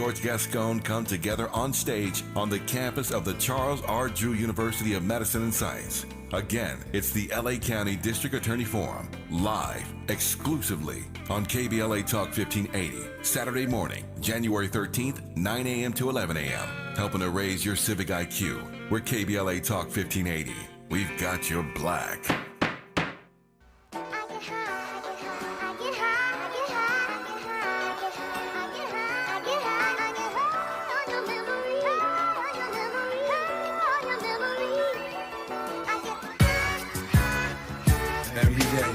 George Gascon come together on stage on the campus of the Charles R. Drew University of Medicine and Science. Again, it's the LA County District Attorney Forum, live, exclusively on KBLA Talk 1580, Saturday morning, January 13th, 9 a.m. to 11 a.m. Helping to raise your civic IQ. We're KBLA Talk 1580. We've got your black. Every day,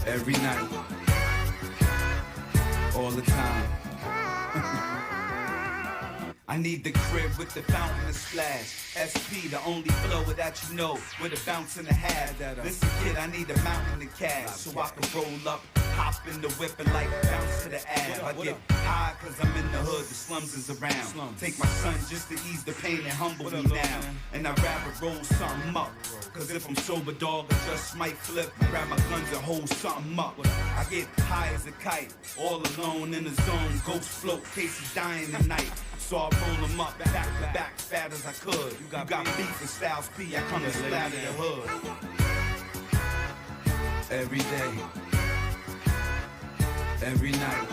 every night, all the time. I need the crib with the fountain to splash. SP, the only flow that you know, with a bounce and a half. Listen, kid, I need a mountain of cash so I can roll up, hop in the whip and like bounce to the ab. I get high cause I'm in the hood, the slums is around. Take my son just to ease the pain and humble me now. And I'd rather roll something up, cause if I'm sober, dog, I just might flip, grab my guns and hold something up. I get high as a kite, all alone in the zone, ghost float, cases dying tonight. So I roll them up, back to back, fat as I could. You got beef and Styles P, I come to splatter the hood. Every day, every night,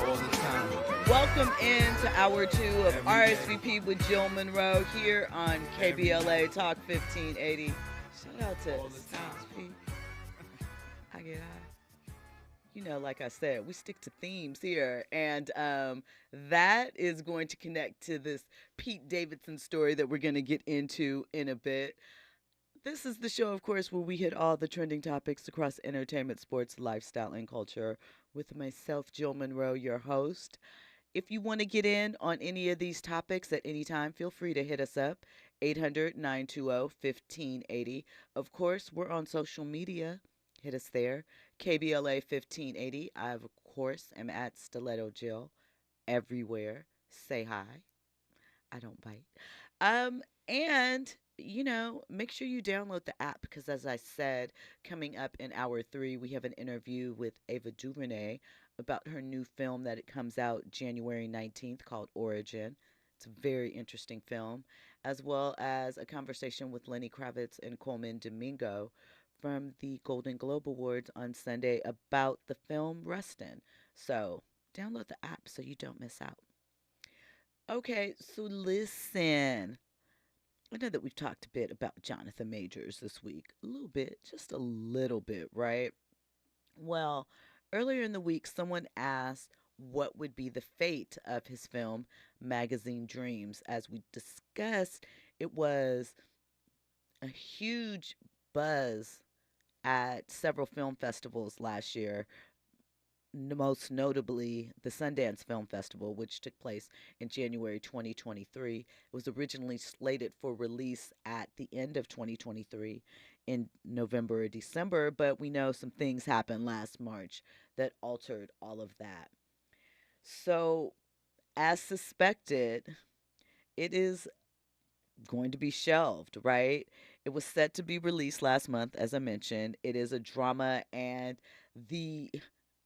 all the time. Welcome into hour 2 of RSVP with Jill Munroe here on KBLA Talk 1580. Shout out to Styles P. I get high. You know, like I said, we stick to themes here, and that is going to connect to this Pete Davidson story that we're going to get into in a bit. This is the show, of course, where we hit all the trending topics across entertainment, sports, lifestyle, and culture with myself, Jill Munroe, your host. If you want to get in on any of these topics at any time, feel free to hit us up, 800-920-1580. Of course, we're on social media. Hit us there. KBLA 1580. I, of course, am at Stiletto Jill everywhere. Say hi. I don't bite. And, you know, make sure you download the app because, as I said, coming up in hour 3, we have an interview with Ava DuVernay about her new film that it comes out January 19th called Origin. It's a very interesting film, as well as a conversation with Lenny Kravitz and Coleman Domingo from the Golden Globe Awards on Sunday about the film Rustin. So download the app so you don't miss out. Okay, so listen. I know that we've talked a bit about Jonathan Majors this week. A little bit, just a little bit, right? Well, earlier in the week, someone asked what would be the fate of his film Magazine Dreams. As we discussed, it was a huge buzz at several film festivals last year, most notably the Sundance Film Festival, which took place in January 2023. It was originally slated for release at the end of 2023 in November or December, but we know some things happened last March that altered all of that. So, as suspected, it is going to be shelved, right? It was set to be released last month, as I mentioned. It is a drama, and the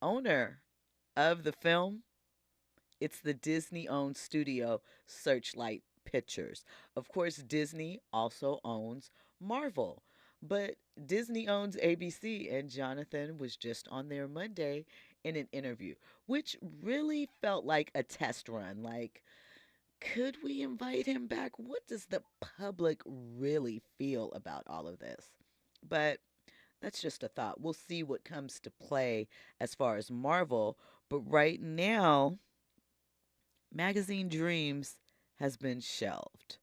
owner of the film, it's the Disney-owned studio Searchlight Pictures. Of course, Disney also owns Marvel, but Disney owns ABC, and Jonathan was just on there Monday in an interview, which really felt like a test run. Like, could we invite him back? What does the public really feel about all of this? But that's just a thought. We'll see what comes to play as far as Marvel. But right now, Magazine Dreams has been shelved.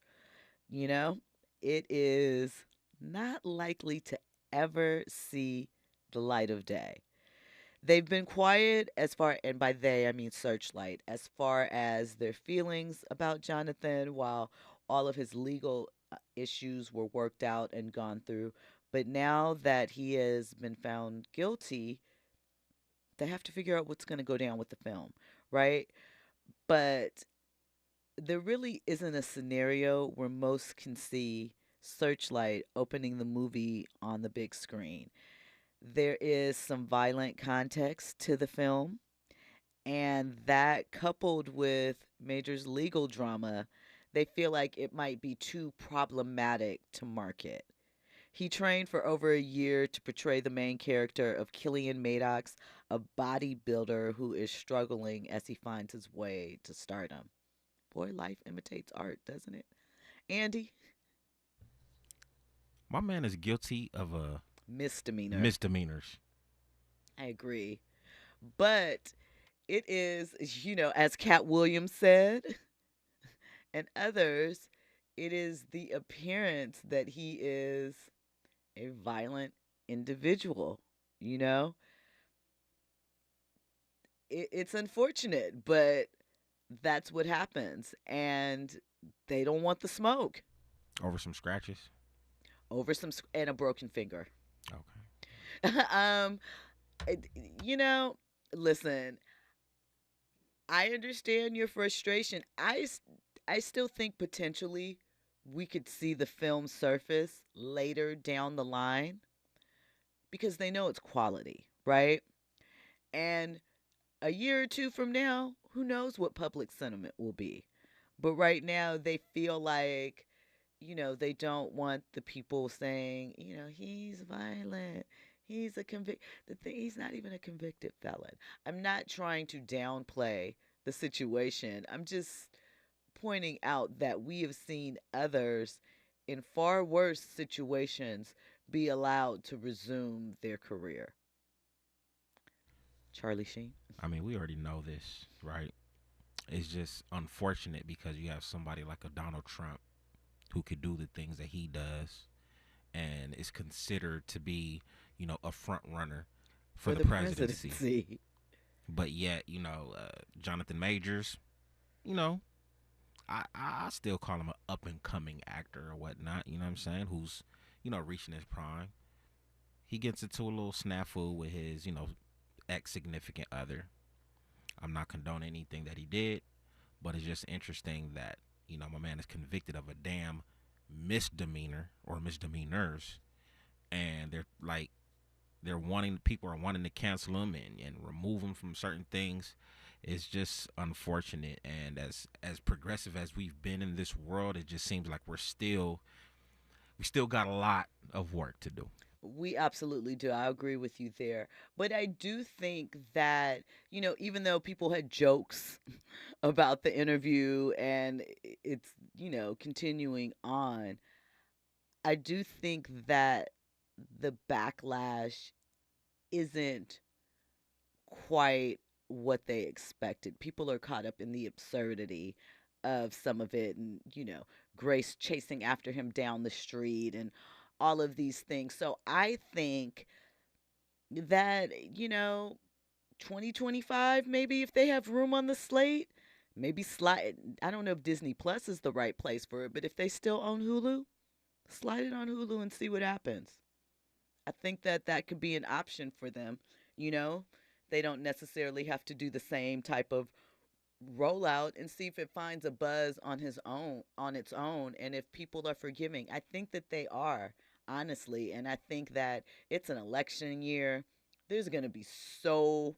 You know, it is not likely to ever see the light of day. They've been quiet as far, and by they, I mean Searchlight, as far as their feelings about Jonathan while all of his legal issues were worked out and gone through. But now that he has been found guilty, they have to figure out what's going to go down with the film, right? But there really isn't a scenario where most can see Searchlight opening the movie on the big screen. There is some violent context to the film, And that coupled with Major's legal drama, they feel like it might be too problematic to market. He trained for over a year to portray the main character of Killian Maddox, a bodybuilder who is struggling as he finds his way to stardom. Boy, life imitates art, doesn't it? Andy? My man is guilty of Misdemeanor. misdemeanors. I agree. But it is, as Cat Williams said, and others, it is the appearance that he is a violent individual, you know? It's unfortunate, but that's what happens. And they don't want the smoke Over some scratches. over and a broken finger. Okay. um, it- listen, I understand your frustration. I still think potentially we could see the film surface later down the line because they know it's quality, right? And a year or two from now, who knows what public sentiment will be. But right now, they feel like, they don't want the people saying, he's violent. He's a he's not even a convicted felon. I'm not trying to downplay the situation. I'm just pointing out that we have seen others in far worse situations be allowed to resume their career. Charlie Sheen? I mean, we already know this, right? It's just unfortunate because you have somebody like a Donald Trump who could do the things that he does and is considered to be, a front runner for the presidency. But yet, Jonathan Majors, I still call him an up and coming actor or whatnot, you know what I'm saying? Who's, reaching his prime. He gets into a little snafu with his, ex significant other. I'm not condoning anything that he did, but it's just interesting that, my man is convicted of a damn misdemeanor or misdemeanors, and people are wanting to cancel him and remove him from certain things. It's just unfortunate, and as progressive as we've been in this world, it just seems like we still got a lot of work to do. We absolutely do. I agree with you there. But I do think that, even though people had jokes about the interview and it's, continuing on, I do think that the backlash isn't quite what they expected. People are caught up in the absurdity of some of it and, Grace chasing after him down the street and all of these things. So I think that, 2025, maybe if they have room on the slate, maybe slide. I don't know if Disney Plus is the right place for it, but if they still own Hulu, slide it on Hulu and see what happens. I think that could be an option for them. They don't necessarily have to do the same type of rollout and see if it finds a buzz on its own, and if people are forgiving. I think that they are, honestly, and I think that it's an election year. There's going to be so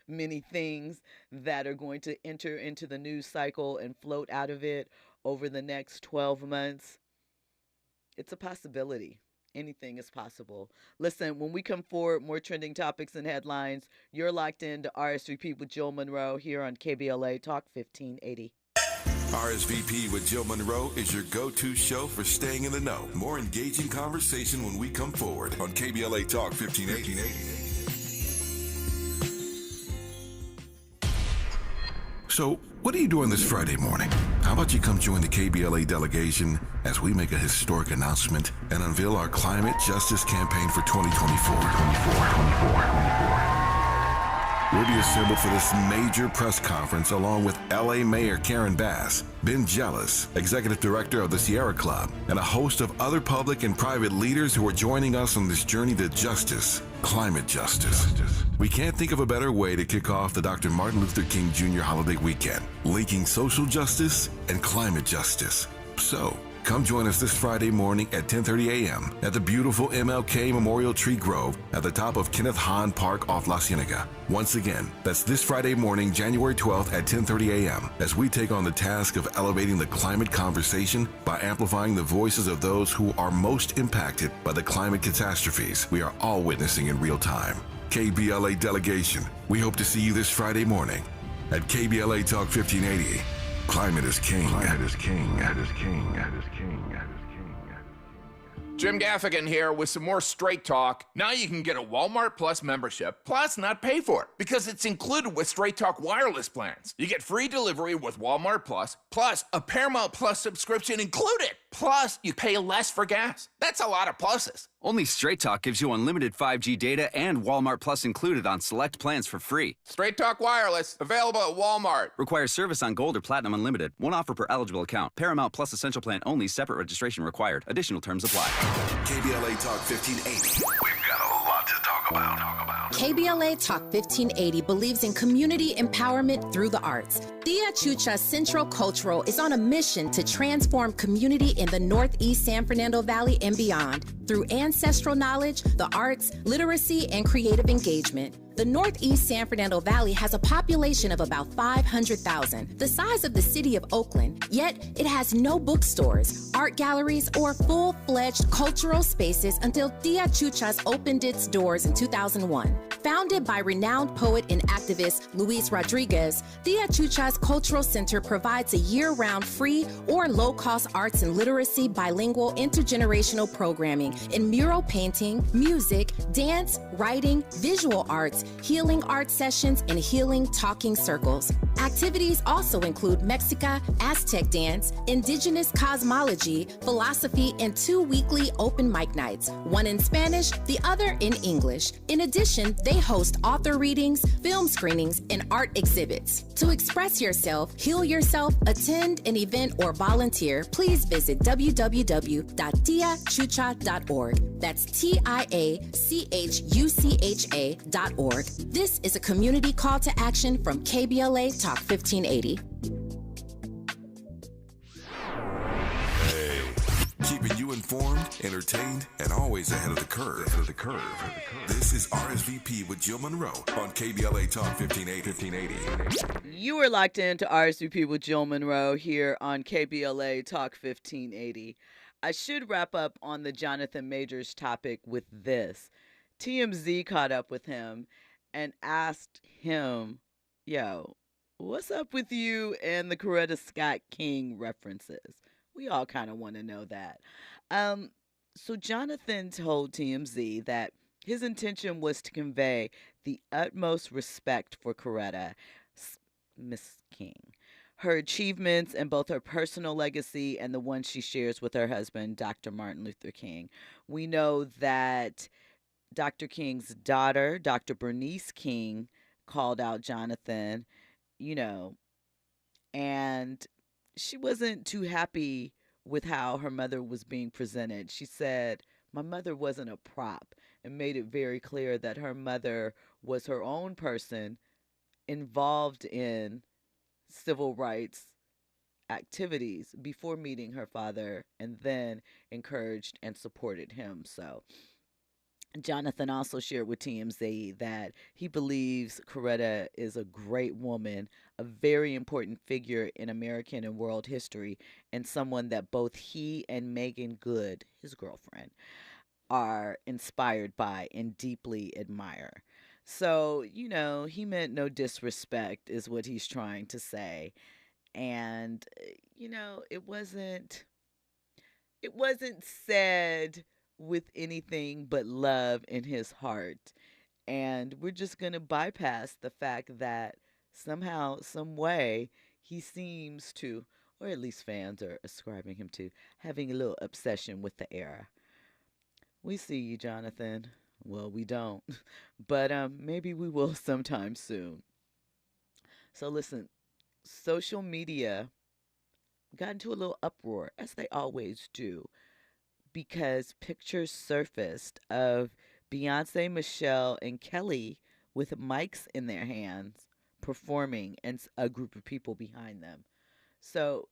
many things that are going to enter into the news cycle and float out of it over the next 12 months. It's a possibility. Anything is possible. Listen, when we come forward, more trending topics and headlines. You're locked into RSVP with Jill Munroe here on KBLA Talk 1580. RSVP with Jill Munroe is your go-to show for staying in the know. More engaging conversation when we come forward on KBLA Talk 1580. So, what are you doing this Friday morning? How about you come join the KBLA delegation as we make a historic announcement and unveil our climate justice campaign for 2024. We'll be assembled for this major press conference along with LA Mayor Karen Bass, Ben Jealous, Executive Director of the Sierra Club, and a host of other public and private leaders who are joining us on this journey to justice, climate justice. We can't think of a better way to kick off the Dr. Martin Luther King Jr. holiday weekend, linking social justice and climate justice. So, Come join us this Friday morning at 10:30 a.m. at the beautiful MLK Memorial Tree Grove at the top of Kenneth Hahn Park off La Cienega. Once again, that's this Friday morning, January 12th at 10:30 a.m. as we take on the task of elevating the climate conversation by amplifying the voices of those who are most impacted by the climate catastrophes we are all witnessing in real time. KBLA delegation, we hope to see you this Friday morning at KBLA Talk 1580. Climate is king. Climate is king. Climate is king. Climate is king. Climate is king. Jim Gaffigan here with some more Straight Talk. Now you can get a Walmart Plus membership, plus not pay for it, because it's included with Straight Talk wireless plans. You get free delivery with Walmart plus a Paramount Plus subscription included. Plus, you pay less for gas. That's a lot of pluses. Only Straight Talk gives you unlimited 5G data and Walmart Plus included on select plans for free. Straight Talk wireless, available at Walmart. Requires service on Gold or Platinum Unlimited. One offer per eligible account. Paramount Plus Essential Plan only. Separate registration required. Additional terms apply. KBLA Talk 1580. We've got a lot to talk about. KBLA Talk 1580 believes in community empowerment through the arts. Tia Chucha Central Cultural is on a mission to transform community in the Northeast San Fernando Valley and beyond through ancestral knowledge, the arts, literacy, and creative engagement. The Northeast San Fernando Valley has a population of about 500,000, the size of the city of Oakland, yet it has no bookstores, art galleries, or full-fledged cultural spaces until Tia Chuchas opened its doors in 2001. Founded by renowned poet and activist Luis Rodriguez, Tia Chuchas Cultural Center provides a year-round free or low-cost arts and literacy bilingual intergenerational programming in mural painting, music, dance, writing, visual arts, healing art sessions, and healing talking circles. Activities also include Mexica, Aztec dance, indigenous cosmology, philosophy, and 2 weekly open mic nights, one in Spanish, the other in English. In addition, they host author readings, film screenings, and art exhibits. To express yourself, heal yourself, attend an event, or volunteer, please visit www.tiachucha.org. That's TIACHUCHA.org. This is a community call to action from KBLA Talk 1580. Hey, keeping you informed, entertained, and always ahead of the curve. This is RSVP with Jill Munroe on KBLA Talk 1580. You are locked into RSVP with Jill Munroe here on KBLA Talk 1580. I should wrap up on the Jonathan Majors topic with this. TMZ caught up with him and asked him, yo, what's up with you and the Coretta Scott King references? We all kind of want to know that. So Jonathan told TMZ that his intention was to convey the utmost respect for Coretta, Miss King, her achievements and both her personal legacy and the one she shares with her husband, Dr. Martin Luther King. We know that Dr. King's daughter, Dr. Bernice King, called out Jonathan, and she wasn't too happy with how her mother was being presented. She said, my mother wasn't a prop, and made it very clear that her mother was her own person involved in civil rights activities before meeting her father, and then encouraged and supported him. So Jonathan also shared with TMZ that he believes Coretta is a great woman, a very important figure in American and world history, and someone that both he and Megan Good, his girlfriend, are inspired by and deeply admire. So, he meant no disrespect is what he's trying to say. And, it wasn't said with anything but love in his heart. And we're just going to bypass the fact that somehow, some way, he seems to, or at least fans are ascribing him to, having a little obsession with the era. We see you, Jonathan. Well, we don't, but maybe we will sometime soon. So listen, social media got into a little uproar, as they always do, because pictures surfaced of Beyonce, Michelle, and Kelly with mics in their hands performing and a group of people behind them. So,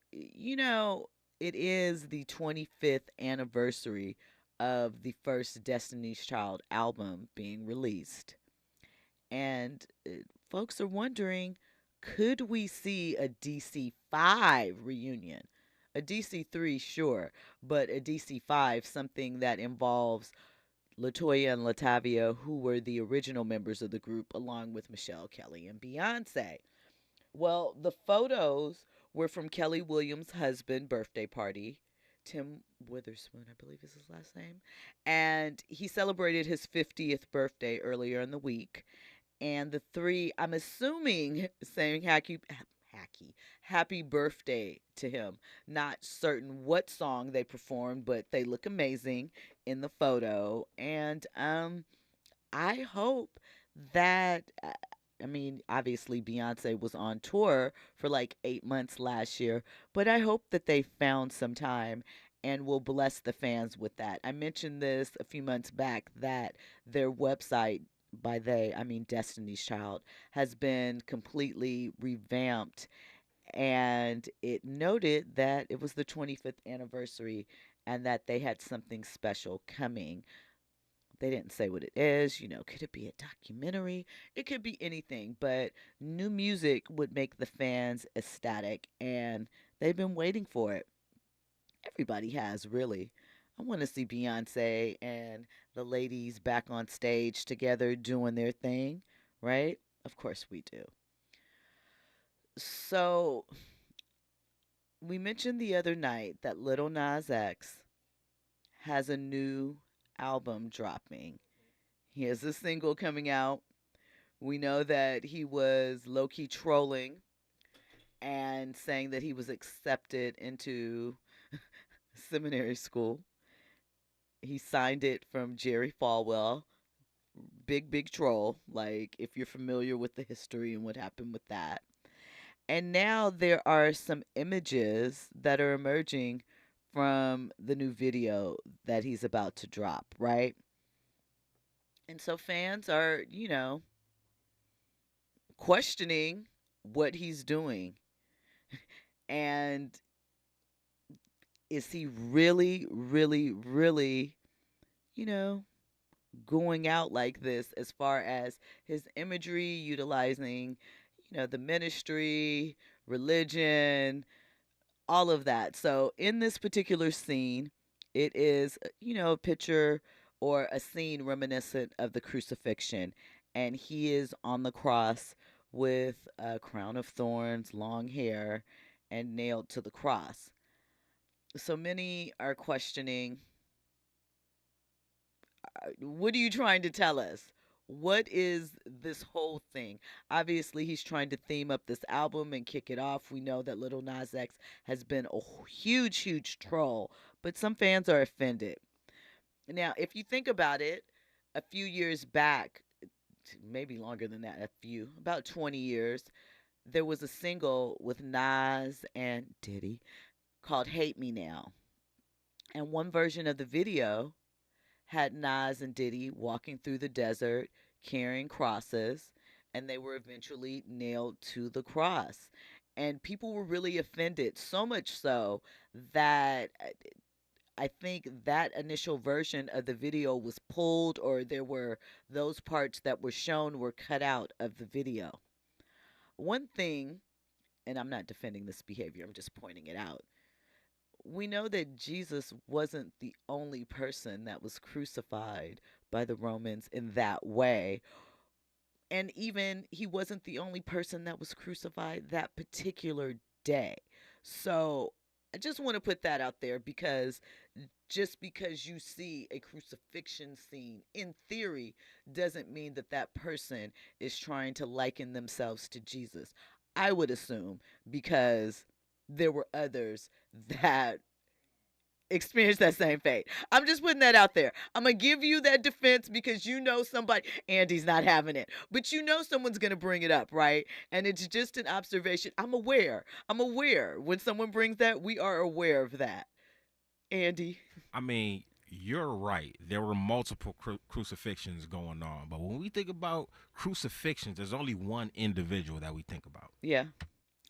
it is the 25th anniversary of the first Destiny's Child album being released. And folks are wondering, could we see a DC5 reunion? A DC3, sure, but a DC5, something that involves Latoya and Latavia, who were the original members of the group, along with Michelle, Kelly, and Beyonce. Well, the photos were from Kelly Williams' husband' birthday party. Tim Witherspoon, I believe is his last name. And he celebrated his 50th birthday earlier in the week. And the three, I'm assuming, saying happy birthday to him. Not certain what song they performed, but they look amazing in the photo. And I hope that I mean, obviously Beyonce was on tour for like 8 months last year, but I hope that they found some time and will bless the fans with that. I mentioned this a few months back that their website, by they, I mean Destiny's Child, has been completely revamped, and it noted that it was the 25th anniversary and that they had something special coming. They didn't say what it is. Could it be a documentary? It could be anything, but new music would make the fans ecstatic, and they've been waiting for it. Everybody has, really. I want to see Beyonce and the ladies back on stage together doing their thing, right? Of course we do. So, we mentioned the other night that Little Nas X has a new album dropping. He has a single coming out. We know that he was low key trolling and saying that he was accepted into seminary school. He signed it from Jerry Falwell. Big troll. Like, if you're familiar with the history and what happened with that. And now there are some images that are emerging from the new video that he's about to drop, right? And so fans are, questioning what he's doing. And is he really, really, really, going out like this as far as his imagery, utilizing, the ministry, religion, all of that. So in this particular scene, it is, a picture or a scene reminiscent of the crucifixion. And he is on the cross with a crown of thorns, long hair, and nailed to the cross. So many are questioning, what are you trying to tell us? What is this whole thing? Obviously, he's trying to theme up this album and kick it off. We know that Little Nas X has been a huge troll, but some fans are offended. Now, if you think about it, a few years back, maybe longer than that, about 20 years, there was a single with Nas and Diddy called Hate Me Now. And one version of the video had Nas and Diddy walking through the desert carrying crosses, and they were eventually nailed to the cross. And people were really offended, so much so that I think that initial version of the video was pulled, or there were those parts that were shown were cut out of the video. One thing, and I'm not defending this behavior, I'm just pointing it out. We know that Jesus wasn't the only person that was crucified by the Romans in that way. And even he wasn't the only person that was crucified that particular day. So I just want to put that out there, because just because you see a crucifixion scene in theory doesn't mean that that person is trying to liken themselves to Jesus. I would assume, because there were others that experienced that same fate. I'm just putting that out there. I'm going to give you that defense because somebody, Andy's not having it, but someone's going to bring it up, right? And it's just an observation. I'm aware when someone brings that, we are aware of that. Andy. I mean, you're right. There were multiple crucifixions going on. But when we think about crucifixions, there's only one individual that we think about. Yeah.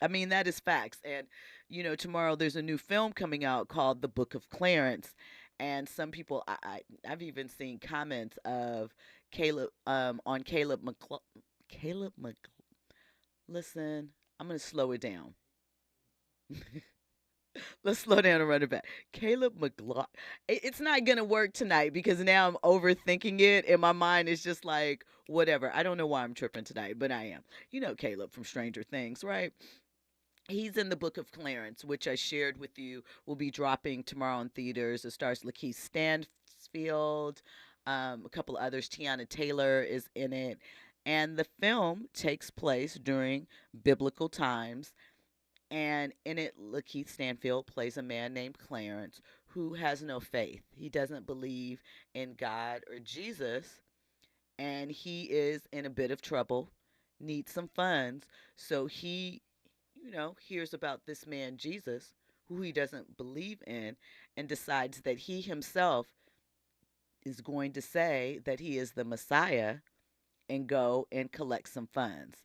I mean, that is facts. And, tomorrow there's a new film coming out called The Book of Clarence. And some people, I've even seen comments of Caleb, on Caleb listen, I'm going to slow it down. Let's slow down and run it back. Caleb McLaughlin. It's not gonna work tonight because now I'm overthinking it, and my mind is just like whatever. I don't know why I'm tripping tonight, but I am. You know Caleb from Stranger Things, right? He's in the Book of Clarence, which I shared with you. Will be dropping tomorrow in theaters. It stars Lakeith Stanfield, a couple others. Tiana Taylor is in it, and the film takes place during biblical times, and in it, Lakeith Stanfield plays a man named Clarence who has no faith. He doesn't believe in God or Jesus, and he is in a bit of trouble, needs some funds. So he, hears about this man, Jesus, who he doesn't believe in, and decides that he himself is going to say that he is the Messiah and go and collect some funds.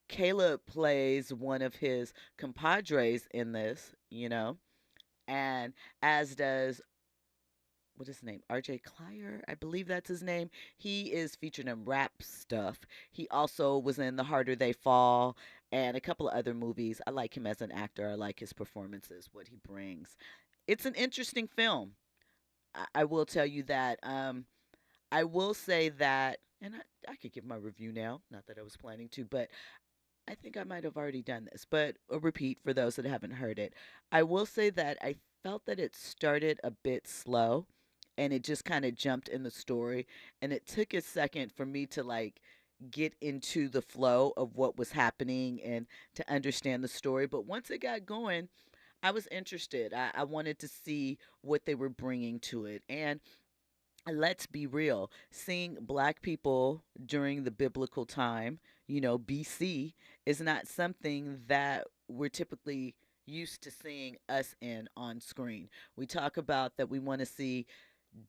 Caleb plays one of his compadres in this, and as does, what is his name? RJ Clyer, I believe that's his name. He is featured in rap stuff. He also was in The Harder They Fall and a couple of other movies. I like him as an actor. I like his performances, what he brings. It's an interesting film. I will tell you that. I will say that, and I could give my review now, not that I was planning to, but I think I might have already done this, but a repeat for those that haven't heard it. I will say that I felt that it started a bit slow and it just kind of jumped in the story, and it took a second for me to like get into the flow of what was happening and to understand the story. But once it got going, I was interested. I wanted to see what they were bringing to it. And let's be real, seeing black people during the biblical time, BC, is not something that we're typically used to seeing us in on screen. We talk about that we want to see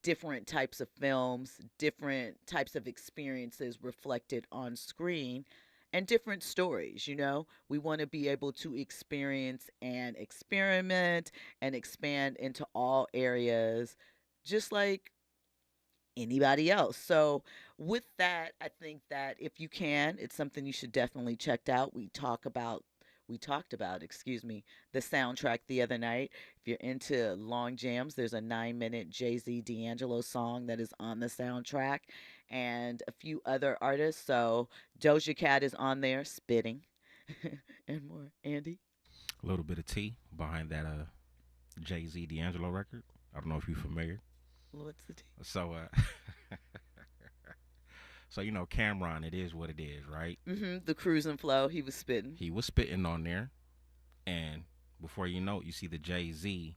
different types of films, different types of experiences reflected on screen, and different stories. We want to be able to experience and experiment and expand into all areas, just like anybody else. So, with that, I think that if you can, it's something you should definitely check out. We talked about, excuse me, the soundtrack the other night. If you're into long jams, there's a 9-minute Jay-Z D'Angelo song that is on the soundtrack, and a few other artists. So Doja Cat is on there spitting and more. Andy? A little bit of tea behind that Jay Z D'Angelo record. I don't know if you're familiar. What's the tea? So so Cameron, it is what it is, right? The cruise and flow, he was spitting. He was spitting on there, and before you know it, you see the Jay Z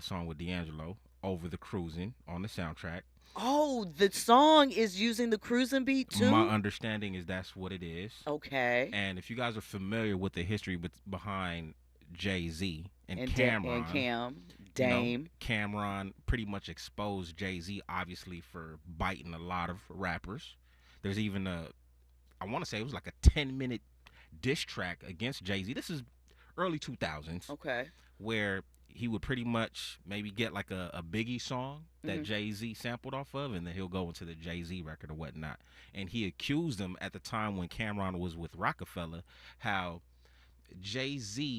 song with D'Angelo, Over the Cruising, on the soundtrack. Oh, the song is using the cruising beat too? My understanding is that's what it is. Okay. And if you guys are familiar with the history behind Jay Z and And Cameron, Dame. Cameron pretty much exposed Jay Z, obviously, for biting a lot of rappers. There's even I want to say it was like a 10-minute diss track against Jay Z. This is early 2000s. Okay. Where he would pretty much maybe get like a Biggie song that Jay Z sampled off of, and then he'll go into the Jay Z record or whatnot. And he accused him at the time when Cameron was with Rockefeller, how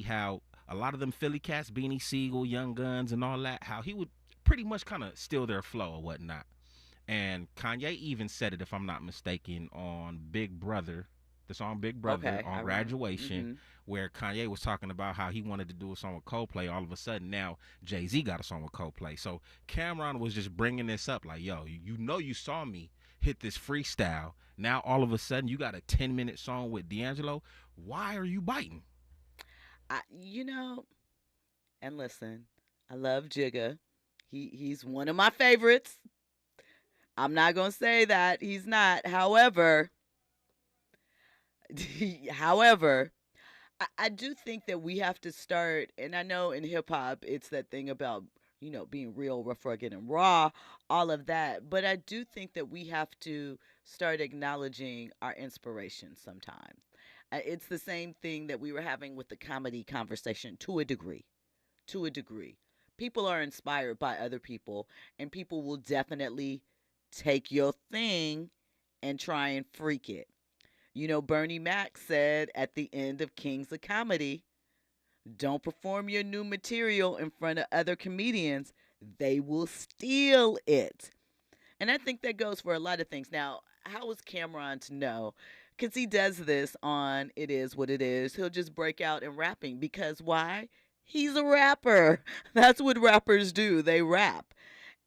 how a lot of them Philly cats, Beanie Siegel, Young Guns, and all that, how he would pretty much kind of steal their flow or whatnot. And Kanye even said it, if I'm not mistaken, on Big Brother, the song Big Brother, on Graduation, where Kanye was talking about how he wanted to do a song with Coldplay. All of a sudden, now Jay-Z got a song with Coldplay. So Cameron was just bringing this up like, yo, you saw me hit this freestyle. Now all of a sudden, you got a 10-minute song with D'Angelo. Why are you biting? And listen, I love Jigga. He's one of my favorites. I'm not going to say that he's not. However, I do think that we have to start, and I know in hip hop, it's that thing about, being real, rough, rugged, and raw, all of that. But I do think that we have to start acknowledging our inspiration sometimes. It's the same thing that we were having with the comedy conversation to a degree. To a degree. People are inspired by other people, and people will definitely take your thing and try and freak it. You know, Bernie Mac said at the end of Kings of Comedy, don't perform your new material in front of other comedians. They will steal it. And I think that goes for a lot of things. Now, how is Cameron to know? Because he does this on It Is What It Is. He'll just break out in rapping. Because why? He's a rapper. That's what rappers do. They rap.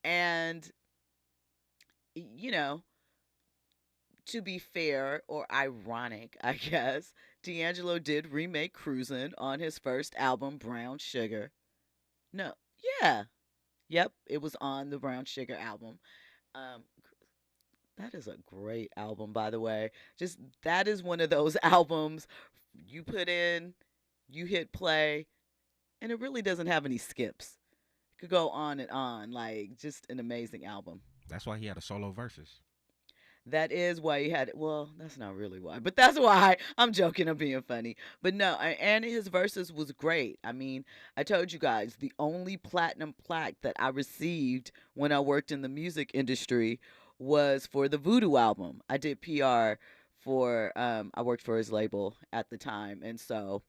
And, you know, to be fair or ironic, I guess, D'Angelo did remake Cruisin' on his first album, Brown Sugar. No, yeah. Yep, it was on the Brown Sugar album. Um, that is a great album, by the way. Just that is one of those albums you put in, you hit play, and it really doesn't have any skips. It could go on and on, like just an amazing album. That's why he had a solo versus. That is why he had, well, that's not really why, but that's why. I'm joking, I'm being funny. But no, and his verses was great. I mean, I told you guys, the only platinum plaque that I received when I worked in the music industry was for the Voodoo album. I did PR for, I worked for his label at the time, and so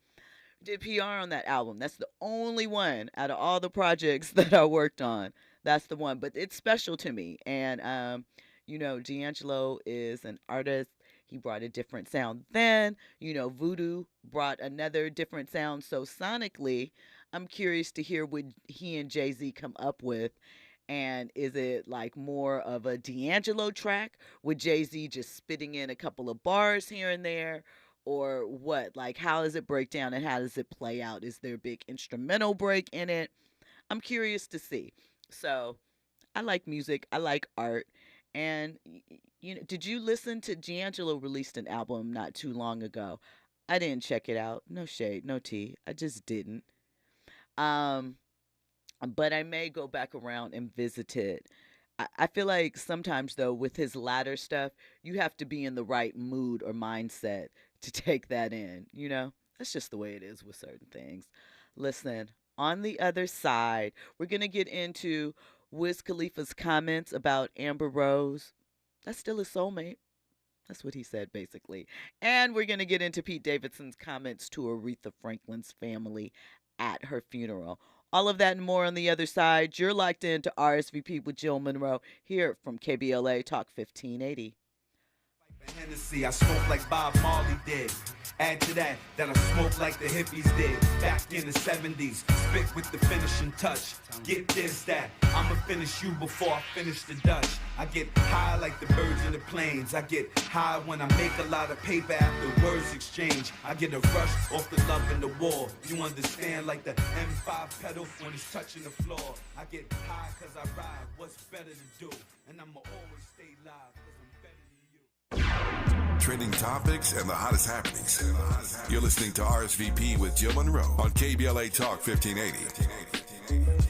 did PR on that album. That's the only one out of all the projects that I worked on. That's the one, but it's special to me. And, you know, D'Angelo is an artist. He brought a different sound then. You know, Voodoo brought another different sound. So sonically, I'm curious to hear what he and Jay-Z come up with. And is it like more of a D'Angelo track with Jay-Z just spitting in a couple of bars here and there? Or what? Like, how does it break down and how does it play out? Is there a big instrumental break in it? I'm curious to see. So I like music. I like art. And, you know, did you listen to D'Angelo released an album not too long ago? I didn't check it out. No shade, no tea. I just didn't. But I may go back around and visit it. I feel like sometimes, though, with his latter stuff, you have to be in the right mood or mindset to take that in. You know, that's just the way it is with certain things. Listen, on the other side, we're going to get into Wiz Khalifa's comments about Amber Rose. That's still his soulmate. That's what he said, basically. And we're going to get into Pete Davidson's comments to Aretha Franklin's family at her funeral. All of that and more on the other side. You're locked into RSVP with Jill Munroe here from KBLA Talk 1580. Hennessy, I smoke like Bob Marley did. Add to that I smoke like the hippies did back in the 70s. Spit with the finishing touch. Get this, that I'ma finish you before I finish the Dutch. I get high like the birds in the planes. I get high when I make a lot of paper after words exchange. I get a rush off the love and the war. You understand, like the M5 pedal when it's touching the floor. I get high cause I ride. What's better to do? And I'ma always stay live cause I'm better than you. Trending topics and the hottest happenings. You're listening to RSVP with Jill Munroe on KBLA Talk 1580.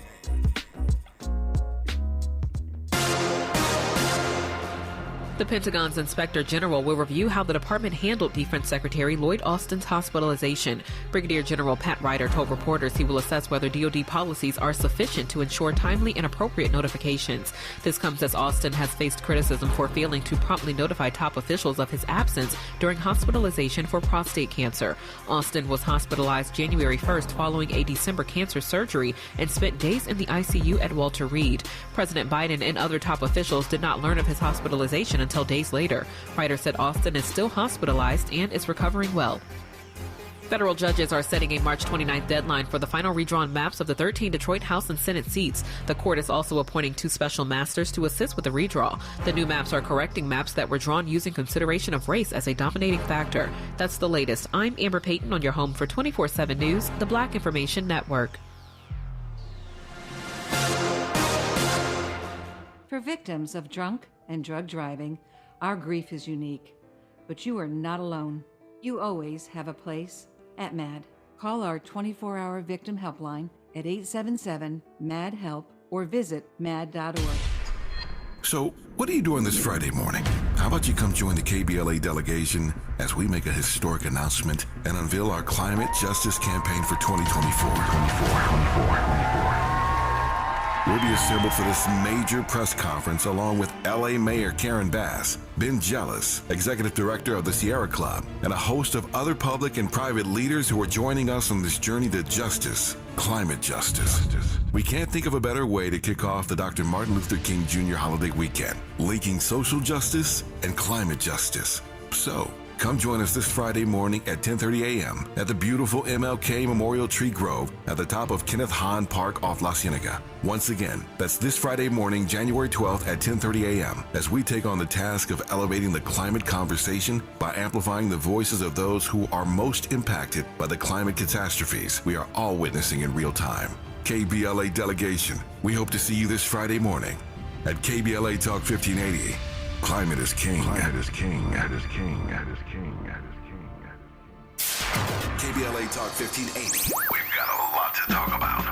The Pentagon's Inspector General will review how the department handled Defense Secretary Lloyd Austin's hospitalization. Brigadier General Pat Ryder told reporters he will assess whether DoD policies are sufficient to ensure timely and appropriate notifications. This comes as Austin has faced criticism for failing to promptly notify top officials of his absence during hospitalization for prostate cancer. Austin was hospitalized January 1st following a December cancer surgery and spent days in the ICU at Walter Reed. President Biden and other top officials did not learn of his hospitalization until days later. Ryder said Austin is still hospitalized and is recovering well. Federal judges are setting a March 29th deadline for the final redrawn maps of the 13 Detroit House and Senate seats. The court is also appointing 2 special masters to assist with the redraw. The new maps are correcting maps that were drawn using consideration of race as a dominating factor. That's the latest. I'm Amber Payton on your home for 24/7 News, the Black Information Network. For victims of drunk and drug driving, our grief is unique. But you are not alone. You always have a place at MAD. Call our 24-hour victim helpline at 877-MAD-HELP or visit mad.org. So, what are you doing this Friday morning? how about you come join the KBLA delegation as we make a historic announcement and unveil our climate justice campaign for 2024. We'll be assembled for this major press conference along with LA Mayor Karen Bass, Ben Jealous, Executive Director of the Sierra Club, and a host of other public and private leaders who are joining us on this journey to justice, climate justice. We can't think of a better way to kick off the Dr. Martin Luther King Jr. holiday weekend, linking social justice and climate justice. So, come join us this Friday morning at 10:30 a.m. at the beautiful MLK Memorial Tree Grove at the top of Kenneth Hahn Park off La Cienega. Once again, that's this Friday morning, January 12th at 10:30 a.m. as we take on the task of elevating the climate conversation by amplifying the voices of those who are most impacted by the climate catastrophes we are all witnessing in real time. KBLA delegation, we hope to see you this Friday morning at KBLA Talk 1580. Climate is king. Climate is king. Climate is king. Climate is king. Climate is king. KBLA Talk 1580. We've got a lot to talk about.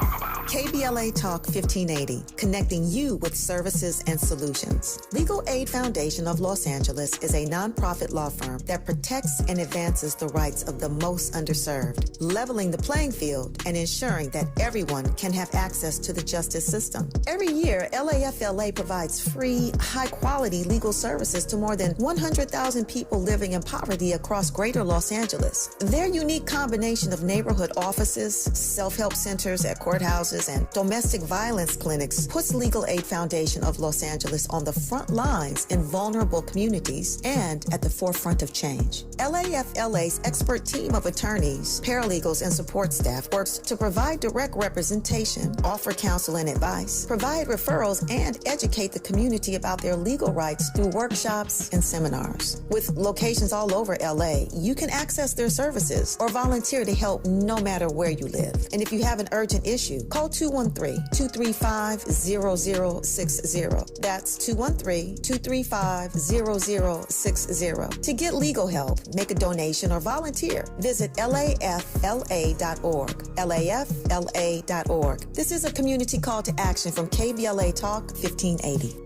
KBLA Talk 1580, connecting you with services and solutions. Legal Aid Foundation of Los Angeles is a nonprofit law firm that protects and advances the rights of the most underserved, leveling the playing field and ensuring that everyone can have access to the justice system. Every year, LAFLA provides free, high-quality legal services to more than 100,000 people living in poverty across greater Los Angeles. Their unique combination of neighborhood offices, self-help centers at courthouses, and domestic violence clinics puts Legal Aid Foundation of Los Angeles on the front lines in vulnerable communities and at the forefront of change. LAFLA's expert team of attorneys, paralegals, and support staff works to provide direct representation, offer counsel and advice, provide referrals, and educate the community about their legal rights through workshops and seminars. With locations all over LA, you can access their services or volunteer to help no matter where you live. And if you have an urgent issue, call 213-235-0060. That's 213-235-0060. To get legal help, make a donation, or volunteer, visit lafla.org. lafla.org. This is a community call to action from KBLA Talk 1580.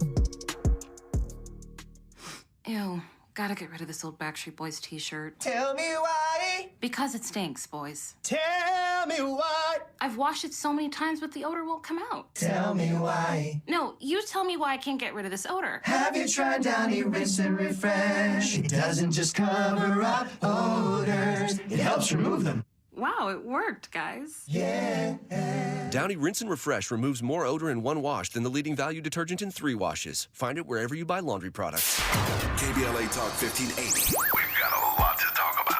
Ew. Gotta get rid of this old Backstreet Boys t-shirt. Tell me why. Because it stinks, boys. Tell me why. I've washed it so many times, but the odor won't come out. Tell me why. No, you tell me why I can't get rid of this odor. Have you tried Downy Rinse and Refresh? It doesn't just cover up odors. It helps remove them. Wow, it worked, guys. Yeah. Downy Rinse and Refresh removes more odor in one wash than the leading value detergent in 3 washes. Find it wherever you buy laundry products. KBLA Talk 1580. We've got a lot to talk about.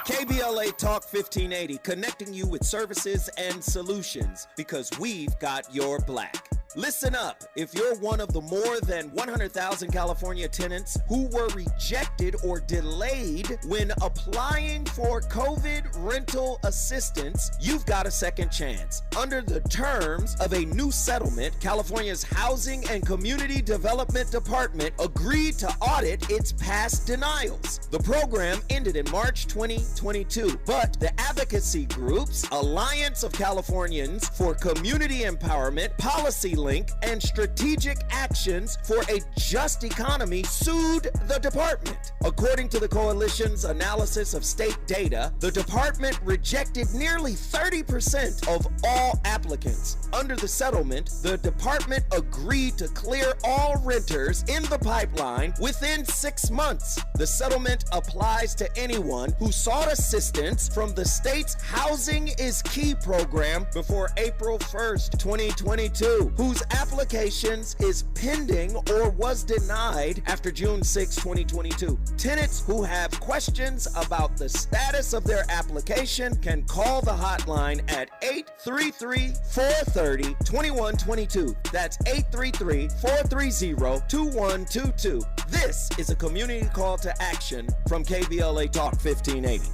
KBLA Talk 1580, connecting you with services and solutions because we've got your black. Listen up. If you're one of the more than 100,000 California tenants who were rejected or delayed when applying for COVID rental assistance, you've got a second chance. Under the terms of a new settlement, California's Housing and Community Development Department agreed to audit its past denials. The program ended in March 2022, but the advocacy groups Alliance of Californians for Community Empowerment, Policy Link, and Strategic Actions for a Just Economy sued the department. According to the coalition's analysis of state data, the department rejected nearly 30% of all applicants. Under the settlement, the department agreed to clear all renters in the pipeline within 6 months. The settlement applies to anyone who sought assistance from the state's Housing is Key program before April 1st, 2022, whose applications is pending or was denied after June 6, 2022. Tenants who have questions about the status of their application can call the hotline at 833-430-2122. That's 833-430-2122. This is a community call to action from KBLA Talk 1580.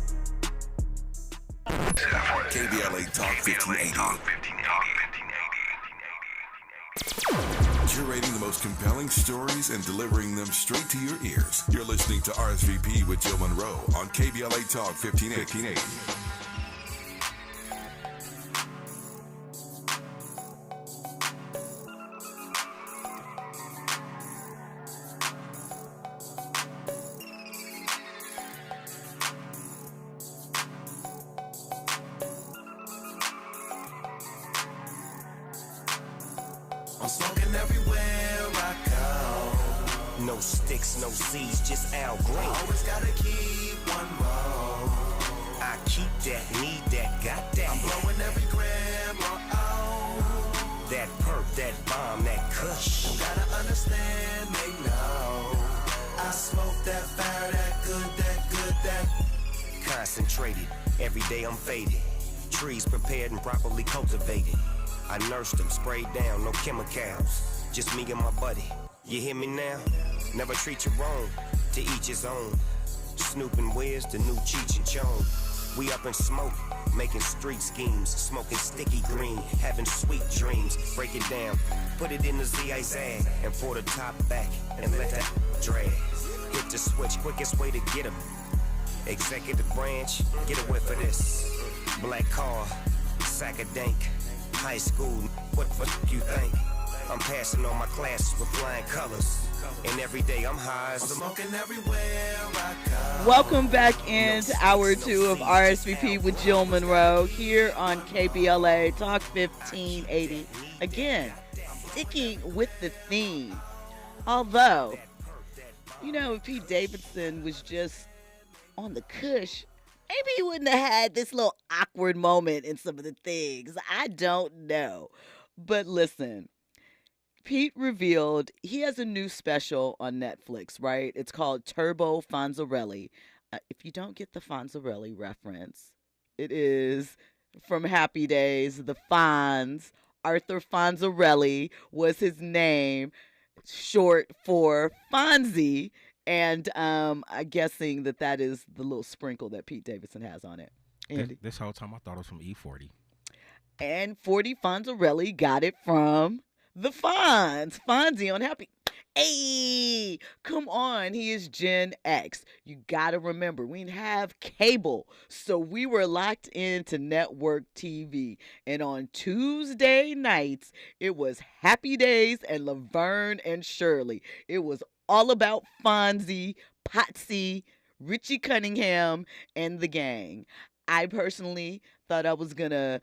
KBLA Talk 1580. Curating the most compelling stories and delivering them straight to your ears. You're listening to RSVP with Jill Munroe on KBLA Talk 1580. smoking everywhere I go. No sticks, no seeds, just Al Green. Always gotta keep one roll. I keep that, need that, got that. I'm blowing every gram on. That perp, that bomb, that kush. You gotta understand, they know. I smoke that fire, that good, that. Concentrated, every day I'm faded. Trees prepared and properly cultivated. I nursed them, sprayed down, no chemicals. Just me and my buddy. You hear me now? Never treat you wrong, to each his own. Snoop and Wiz, the new Cheech and Chong. We up in smoke, making street schemes. Smoking sticky green, having sweet dreams. Break it down, put it in the Z-I-Zag. And pour the top back, and let that drag. Hit the switch, quickest way to get 'em. Executive branch, get a whiff of this. Black car, sack of dank. High school, what you think? I'm passing on my classes with flying colors. And every day I'm high as smoking everywhere I go. Welcome back into hour 2 of RSVP with Jill Munroe here on KBLA Talk 1580. Again, sticking with the theme. Although, if Pete Davidson was just on the cush, maybe he wouldn't have had this little awkward moment in some of the things. I don't know. But listen, Pete revealed he has a new special on Netflix, right? It's called Turbo Fonzarelli. If you don't get the Fonzarelli reference, it is from Happy Days, the Fonz. Arthur Fonzarelli was his name, short for Fonzie. And I'm guessing that is the little sprinkle that Pete Davidson has on it. Andy? This whole time I thought it was from E40. And 40 Fonzarelli got it from the Fonz. Fonzie on Happy. Hey, come on. He is Gen X. You got to remember, we didn't have cable. So we were locked into network TV. And on Tuesday nights, it was Happy Days and Laverne and Shirley. It was all about Fonzie, Potsy, Richie Cunningham, and the gang. I personally thought I was going to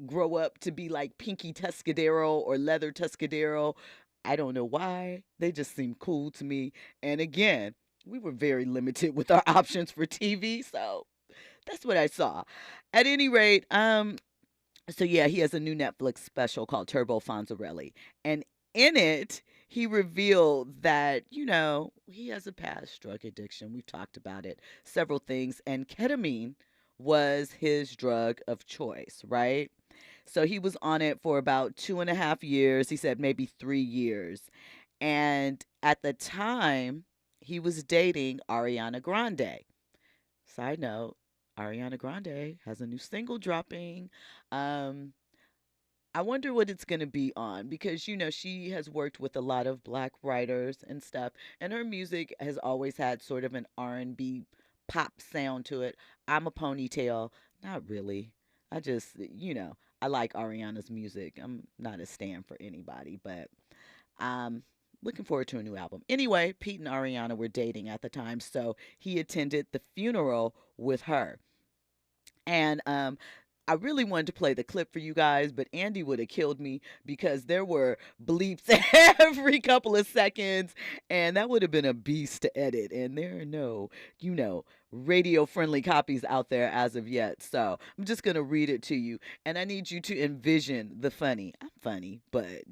grow up to be like Pinky Tuscadero or Leather Tuscadero. I don't know why. They just seem cool to me. And again, we were very limited with our options for TV, so that's what I saw. At any rate, so yeah, he has a new Netflix special called Turbo Fonzarelli. And in it, he revealed that, he has a past drug addiction. We've talked about it, several things. And ketamine was his drug of choice, right? So he was on it for about 2.5 years. He said maybe 3 years. And at the time, he was dating Ariana Grande. Side note, Ariana Grande has a new single dropping. I wonder what it's going to be on because, she has worked with a lot of Black writers and stuff. And her music has always had sort of an R&B pop sound to it. I'm a ponytail. Not really. I just, I like Ariana's music. I'm not a stan for anybody, but I'm looking forward to a new album. Anyway, Pete and Ariana were dating at the time, so he attended the funeral with her. And I really wanted to play the clip for you guys, but Andy would have killed me because there were bleeps every couple of seconds, and that would have been a beast to edit. And there are no, radio-friendly copies out there as of yet. So I'm just going to read it to you, and I need you to envision the funny. I'm funny, but,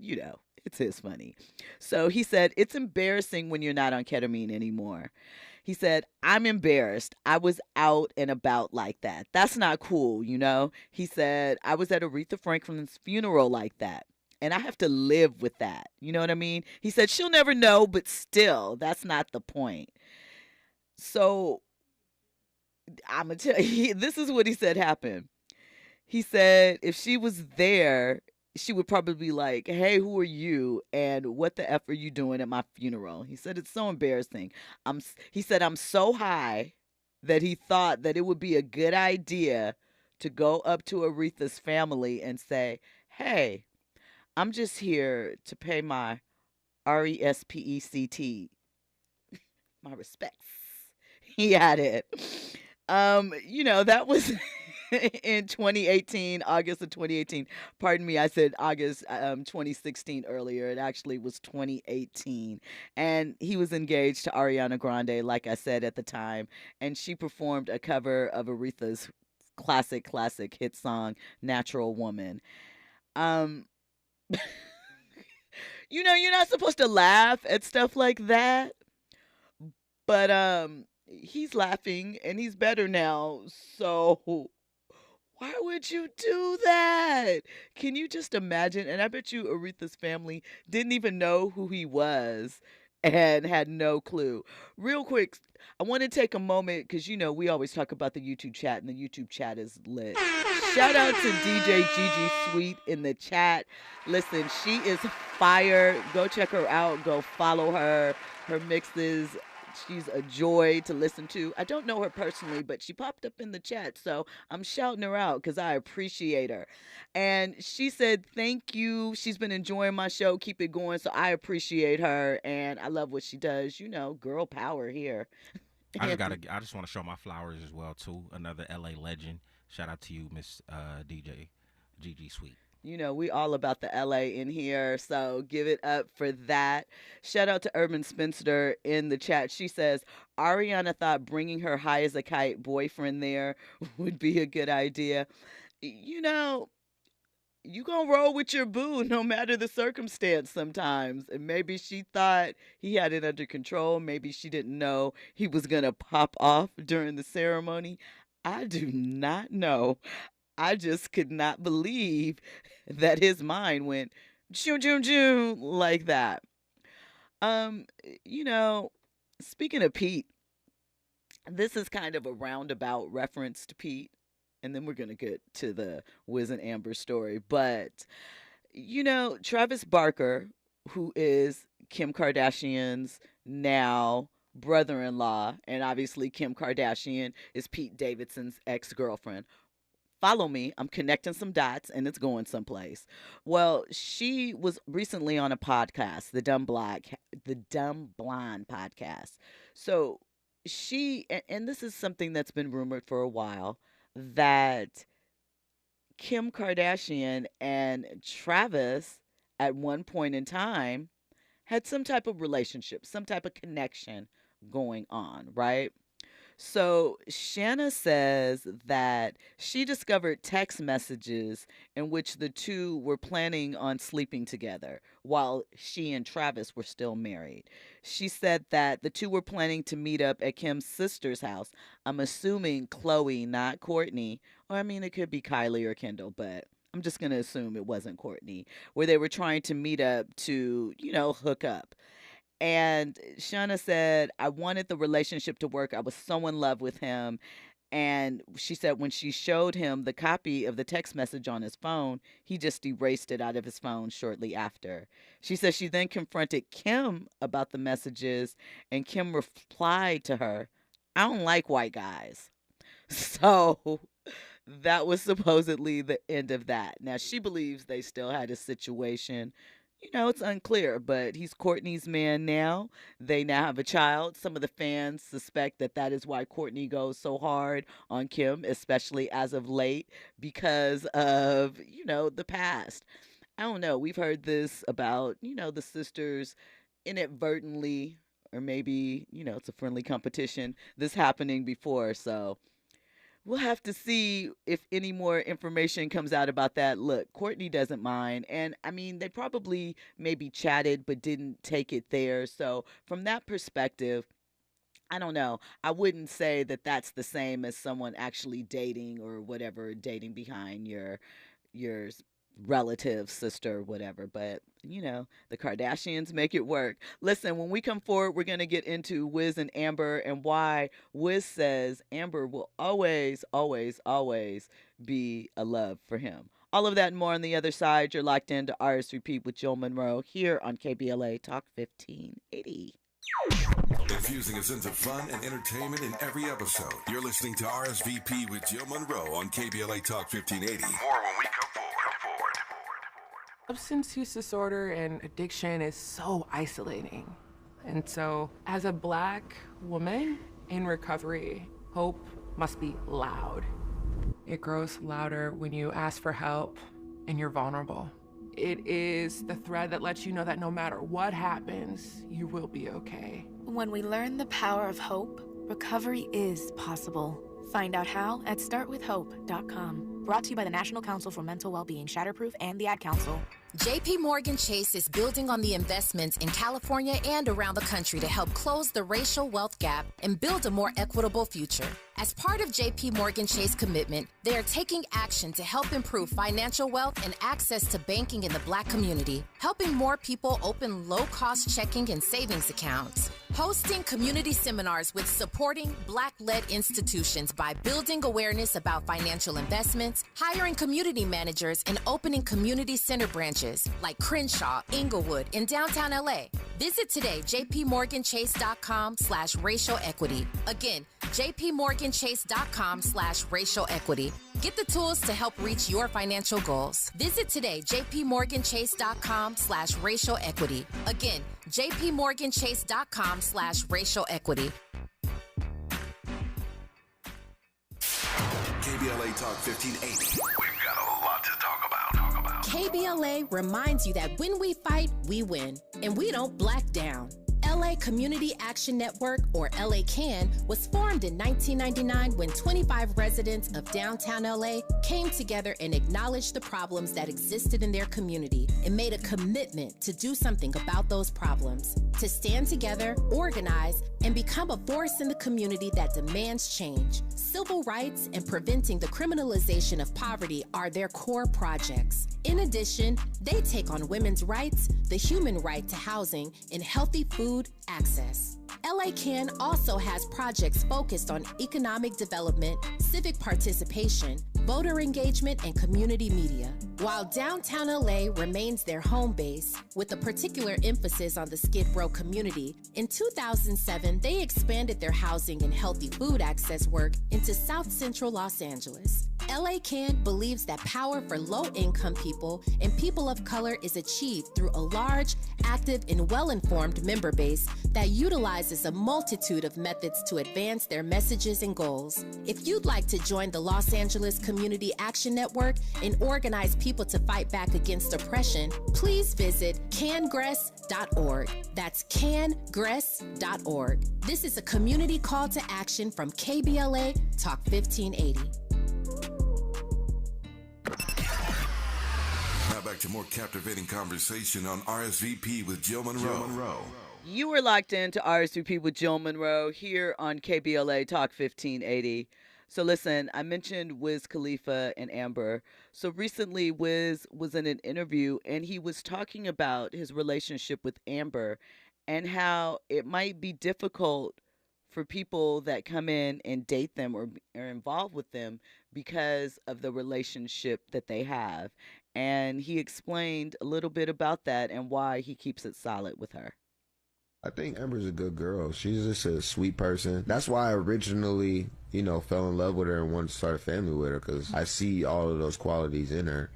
it's his funny. So he said, it's embarrassing when you're not on ketamine anymore. He said, I'm embarrassed. I was out and about like that. That's not cool, He said, I was at Aretha Franklin's funeral like that. And I have to live with that. You know what I mean? He said, she'll never know, but still, that's not the point. So I'm going to tell you, this is what he said happened. He said, if she was there, she would probably be like, hey, who are you? And what the F are you doing at my funeral? He said, it's so embarrassing. He said, I'm so high that he thought that it would be a good idea to go up to Aretha's family and say, hey, I'm just here to pay my RESPECT, my respects. He had it. That was in 2018, August of 2018. Pardon me, I said August 2016 earlier. It actually was 2018. And he was engaged to Ariana Grande, like I said at the time. And she performed a cover of Aretha's classic hit song, Natural Woman. Um, you're not supposed to laugh at stuff like that. But he's laughing and he's better now. So why would you do that? Can you just imagine? And I bet you Aretha's family didn't even know who he was and had no clue. Real quick, I want to take a moment because, we always talk about the YouTube chat, and the YouTube chat is lit. Shout out to DJ Gigi Sweet in the chat. Listen, she is fire. Go check her out. Go follow her. Her mixes. She's a joy to listen to. I don't know her personally, but she popped up in the chat, so I'm shouting her out because I appreciate her. And she said, thank you. She's been enjoying my show. Keep it going. So I appreciate her, and I love what she does. Girl power here. I just want to show my flowers as well, too. Another LA legend. Shout out to you, Miss DJ Gigi Sweet. We all about the LA in here, so give it up for that. Shout out to Urban Spinster in the chat. She says, Ariana thought bringing her high as a kite boyfriend there would be a good idea. You gonna roll with your boo no matter the circumstance sometimes. And maybe she thought he had it under control. Maybe she didn't know he was gonna pop off during the ceremony. I do not know. I just could not believe that his mind went choo like that. Speaking of Pete, this is kind of a roundabout reference to Pete, and then we're going to get to the Wiz and Amber story. But, Travis Barker, who is Kim Kardashian's now brother-in-law, and obviously Kim Kardashian is Pete Davidson's ex-girlfriend. Follow me. I'm connecting some dots and it's going someplace. Well, she was recently on a podcast, the Dumb Blonde podcast. So and this is something that's been rumored for a while, that Kim Kardashian and Travis at one point in time had some type of relationship, some type of connection going on, right? So Shanna says that she discovered text messages in which the two were planning on sleeping together while she and Travis were still married. She said that the two were planning to meet up at Kim's sister's house. I'm assuming Chloe, not Courtney. Or it could be Kylie or Kendall, but I'm just going to assume it wasn't Courtney, where they were trying to meet up to, hook up. And Shauna said, I wanted the relationship to work. I was so in love with him. And she said when she showed him the copy of the text message on his phone, he just erased it out of his phone shortly after. She said she then confronted Kim about the messages, and Kim replied to her, I don't like white guys. So that was supposedly the end of that. Now, she believes they still had a situation. It's unclear, but he's Courtney's man now. They now have a child. Some of the fans suspect that is why Courtney goes so hard on Kim, especially as of late, because of, the past. I don't know. We've heard this about, the sisters inadvertently, or maybe, it's a friendly competition, this happening before. So we'll have to see if any more information comes out about that. Look, Courtney doesn't mind. And they probably maybe chatted but didn't take it there. So from that perspective, I don't know. I wouldn't say that that's the same as someone actually dating or whatever, dating behind your relative, sister, whatever. But, the Kardashians make it work. Listen, when we come forward, we're going to get into Wiz and Amber and why Wiz says Amber will always, always, always be a love for him. All of that and more on the other side. You're locked into RS Repeat with Jill Munroe here on KBLA Talk 1580. Infusing a sense of fun and entertainment in every episode. You're listening to RSVP with Jill Munroe on KBLA Talk 1580. More when we come forward. Substance use disorder and addiction is so isolating. And so, as a Black woman in recovery, hope must be loud. It grows louder when you ask for help and you're vulnerable. It is the thread that lets you know that no matter what happens, you will be okay. When we learn the power of hope, recovery is possible. Find out how at startwithhope.com. Brought to you by the National Council for Mental Wellbeing, Shatterproof, and the Ad Council. JP Morgan Chase is building on the investments in California and around the country to help close the racial wealth gap and build a more equitable future. As part of JP Morgan Chase commitment, they are taking action to help improve financial wealth and access to banking in the Black community, helping more people open low-cost checking and savings accounts, hosting community seminars with supporting Black-led institutions by building awareness about financial investments, hiring community managers, and opening community center branches like Crenshaw, Inglewood, and downtown LA. Visit today, jpmorganchase.com/racial equity. Again, jpmorganchase.com/racial equity. Get the tools to help reach your financial goals. Visit today, jpmorganchase.com/racial equity. Again, jpmorganchase.com/racial equity. KBLA Talk 1580. We've got a lot to talk about. KBLA reminds you that when we fight, we win, and we don't black down. LA Community Action Network, or LA CAN, was formed in 1999 when 25 residents of downtown LA came together and acknowledged the problems that existed in their community and made a commitment to do something about those problems, to stand together, organize, and become a force in the community that demands change. Civil rights and preventing the criminalization of poverty are their core projects. In addition, they take on women's rights, the human right to housing, and healthy food access. LA CAN also has projects focused on economic development, civic participation, voter engagement, and community media. While downtown LA remains their home base, with a particular emphasis on the Skid Row community, in 2007, they expanded their housing and healthy food access work into South Central Los Angeles. LA CAN believes that power for low-income people and people of color is achieved through a large, active, and well-informed member base that utilizes a multitude of methods to advance their messages and goals. If you'd like to join the Los Angeles Community Action Network and organize people to fight back against oppression, please visit cangress.org. That's cangress.org. This is a community call to action from KBLA Talk 1580. Now back to more captivating conversation on RSVP with Jill Munroe. You were locked into RSVP with Jill Munroe here on KBLA Talk 1580. So listen, I mentioned Wiz Khalifa and Amber. So recently Wiz was in an interview and he was talking about his relationship with Amber and how it might be difficult for people that come in and date them or are involved with them because of the relationship that they have. And he explained a little bit about that and why he keeps it solid with her. I think Amber's a good girl. She's just a sweet person. That's why I originally, fell in love with her and wanted to start a family with her, because I see all of those qualities in her.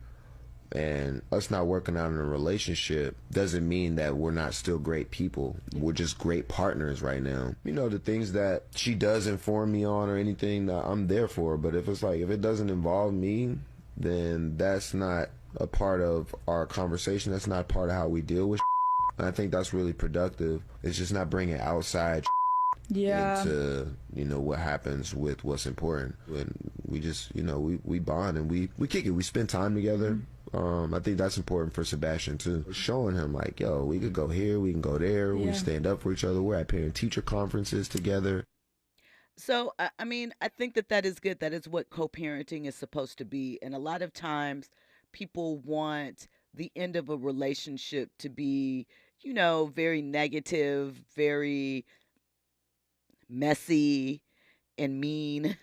And us not working out in a relationship doesn't mean that we're not still great people. We're just great partners right now. The things that she does inform me on or anything, I'm there for. But if it doesn't involve me, then that's not a part of our conversation. That's not part of how we deal with and I think that's really productive. It's just not bringing outside into, what happens with what's important. And we just, we bond and we kick it. We spend time together. I think that's important for Sebastian too. Showing him like, yo, we could go here, we can go there. We stand up for each other. We're at parent-teacher conferences together. So, I think that is good. That is what co-parenting is supposed to be. And a lot of times people want the end of a relationship to be, very negative, very messy and mean.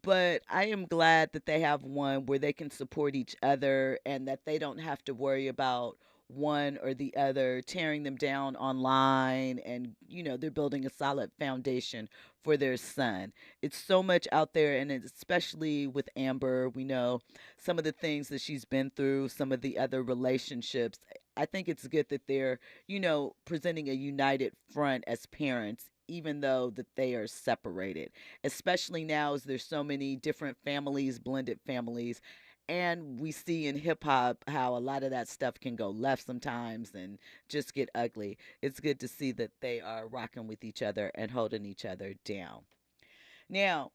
But I am glad that they have one where they can support each other and that they don't have to worry about one or the other tearing them down online, and they're building a solid foundation for their son. It's so much out there, and especially with Amber, we know some of the things that she's been through, some of the other relationships. I think it's good that they're presenting a united front as parents, even though that they are separated, especially now as there's so many different families, blended families. And we see in hip hop how a lot of that stuff can go left sometimes and just get ugly. It's good to see that they are rocking with each other and holding each other down. Now,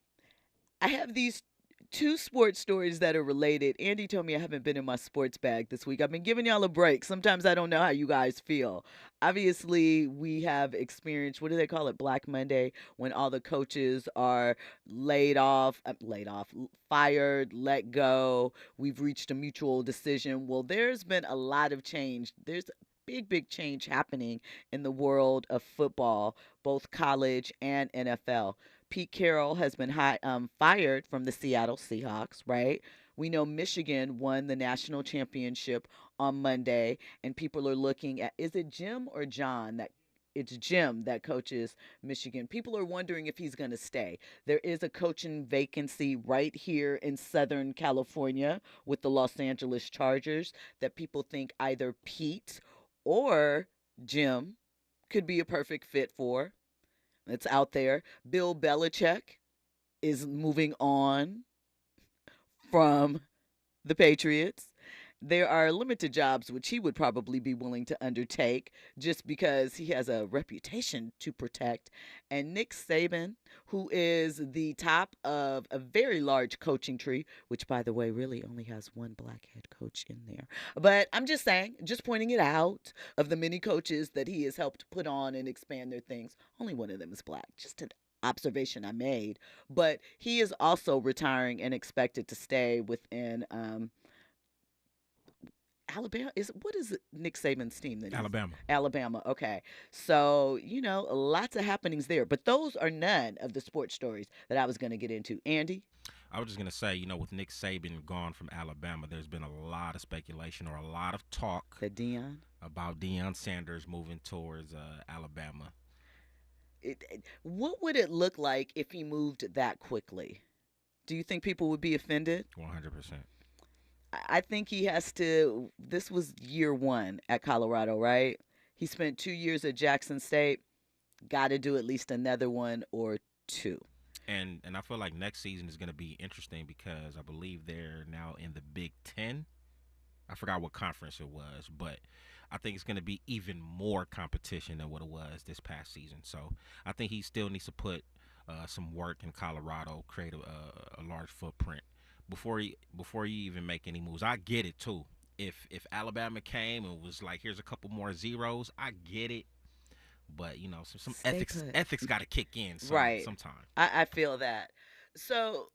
I have these two sports stories that are related. Andy told me I haven't been in my sports bag this week. I've been giving y'all a break. Sometimes I don't know how you guys feel. Obviously, we have experienced, what do they call it, Black Monday, when all the coaches are fired, let go. We've reached a mutual decision. Well, there's been a lot of change. There's big change happening in the world of football, both college and NFL. Pete Carroll has been fired from the Seattle Seahawks, right? We know Michigan won the national championship on Monday, and people are looking at, is it Jim or John that it's Jim that coaches Michigan. People are wondering if he's going to stay. There is a coaching vacancy right here in Southern California with the Los Angeles Chargers that people think either Pete or Jim could be a perfect fit for. It's out there. Bill Belichick is moving on from the Patriots. There are limited jobs which he would probably be willing to undertake just because he has a reputation to protect. And Nick Saban, who is the top of a very large coaching tree, which, by the way, really only has one black head coach in there. But I'm just saying, just pointing it out, of the many coaches that he has helped put on and expand their things, only one of them is black. Just an observation I made. But he is also retiring and expected to stay within Alabama. What is Nick Saban's team? Alabama. Alabama. Okay. So, lots of happenings there. But those are none of the sports stories that I was going to get into. Andy? I was just going to say, with Nick Saban gone from Alabama, there's been a lot of speculation or a lot of talk about Deion Sanders moving towards Alabama. What would it look like if he moved that quickly? Do you think people would be offended? 100%. I think he has to. This was year one at Colorado, right? He spent 2 years at Jackson State. Got to do at least another one or two. And I feel like next season is going to be interesting because I believe they're now in the Big Ten. I forgot what conference it was, but I think it's going to be even more competition than what it was this past season. So I think he still needs to put some work in Colorado, create a large footprint before you even make any moves. I get it too. If Alabama came and was like, here's a couple more zeros, I get it. But some ethics got to kick in sometime. I feel that. So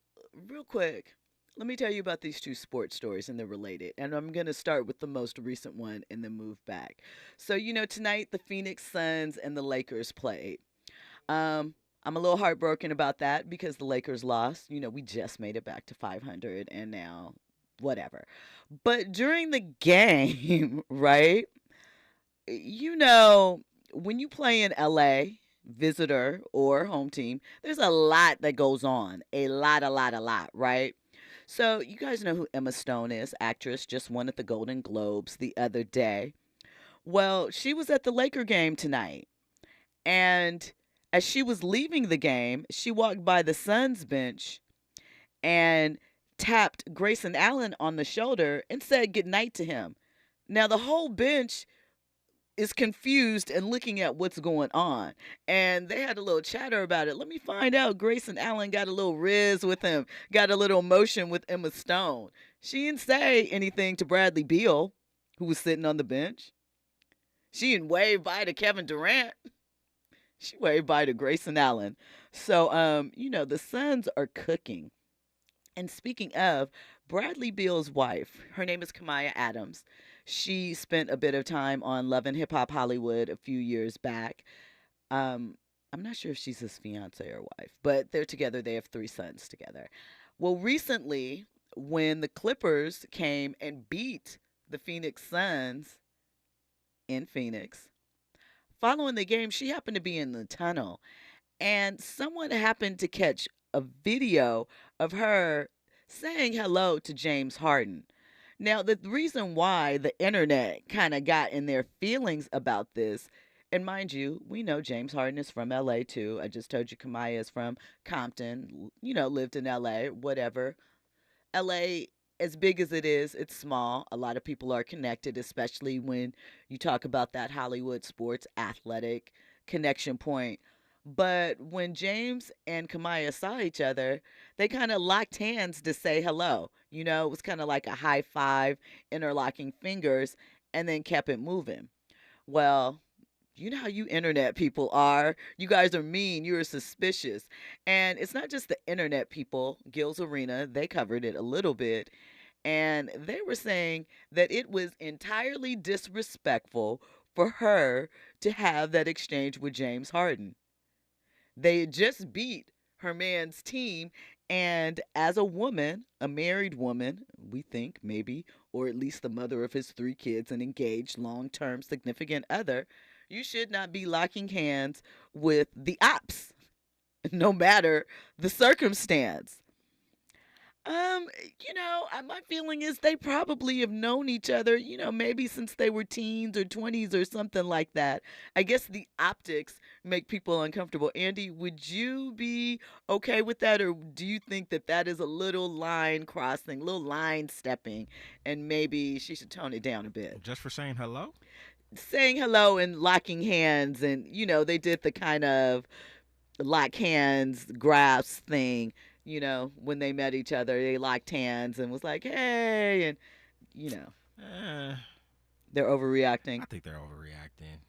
real quick, let me tell you about these two sports stories, and they're related. And I'm going to start with the most recent one and then move back. So, tonight the Phoenix Suns and the Lakers played. I'm a little heartbroken about that because the Lakers lost. We just made it back to 500 and now whatever. But during the game, right, when you play in LA, visitor or home team, there's a lot that goes on. A lot, right? So you guys know who Emma Stone is, actress, just won at the Golden Globes the other day. Well, she was at the Laker game tonight. And as she was leaving the game, she walked by the Suns bench and tapped Grayson Allen on the shoulder and said goodnight to him. Now, the whole bench is confused and looking at what's going on. And they had a little chatter about it. Let me find out. Grayson Allen got a little riz with him, got a little emotion with Emma Stone. She didn't say anything to Bradley Beal, who was sitting on the bench. She didn't wave bye to Kevin Durant. She waved bye to Grayson Allen. So, the Suns are cooking. And speaking of, Bradley Beal's wife, her name is Kamaya Adams. She spent a bit of time on Love and Hip Hop Hollywood a few years back. I'm not sure if she's his fiance or wife, but they're together. They have 3 sons together. Well, recently, when the Clippers came and beat the Phoenix Suns in Phoenix, following the game, she happened to be in the tunnel, and someone happened to catch a video of her saying hello to James Harden. Now, the reason why the internet kind of got in their feelings about this, And mind you, we know James Harden is from LA too. I just told you Kamaya is from Compton, lived in LA, whatever. LA, as big as it is, it's small. A lot of people are connected, especially when you talk about that Hollywood sports athletic connection point. But when James and Kamaya saw each other, they kind of locked hands to say hello. It was kind of like a high five, interlocking fingers, and then kept it moving. Well, you know how you internet people are. You guys are mean. You're suspicious. And it's not just the internet people. Gil's Arena, they covered it a little bit. And they were saying that it was entirely disrespectful for her to have that exchange with James Harden. They had just beat her man's team. And as a woman, a married woman, we think maybe, or at least the mother of his 3 kids, an engaged, long-term, significant other, you should not be locking hands with the ops, no matter the circumstance. My feeling is they probably have known each other, maybe since they were teens or 20s or something like that. I guess the optics make people uncomfortable. Andy, would you be okay with that, or do you think that that is a little line crossing, little line stepping, and maybe she should tone it down a bit? Just for saying hello? Saying hello and locking hands, and they did the kind of lock hands grasp thing. When they met each other, they locked hands and was like, hey, and they're overreacting. I think they're overreacting.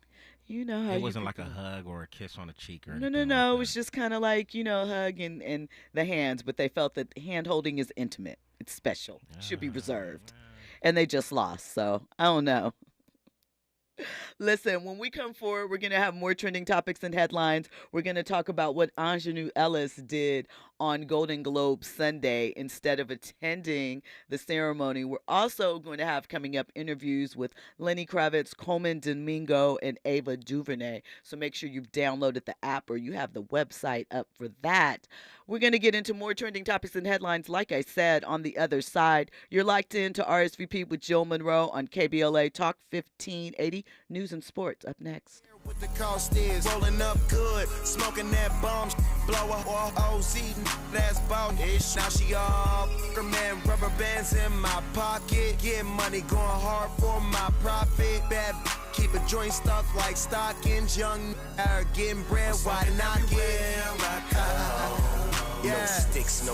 How it wasn't like a hug or a kiss on a cheek or anything. No. It was just kind of like, hug and the hands, but they felt that hand holding is intimate. It's special. It should be reserved. And they just lost, so I don't know. Listen, when we come forward, we're going to have more trending topics and headlines. We're going to talk about what Ingenue Ellis did on Golden Globe Sunday instead of attending the ceremony. We're also going to have coming up interviews with Lenny Kravitz, Coleman Domingo, and Ava DuVernay. So make sure you've downloaded the app or you have the website up for that. We're going to get into more trending topics and headlines, like I said, on the other side. You're locked in to RSVP with Jill Munroe on KBLA Talk 1580. News and sports up next. What the cost is, rolling up good, smoking that bomb, blow a OZ, that's about ish. Now she all her man, rubber bands in my pocket, get money going hard for my profit. Bad keep a joint stuck like stockings, young getting bread, why not get? Yeah. No sticks, no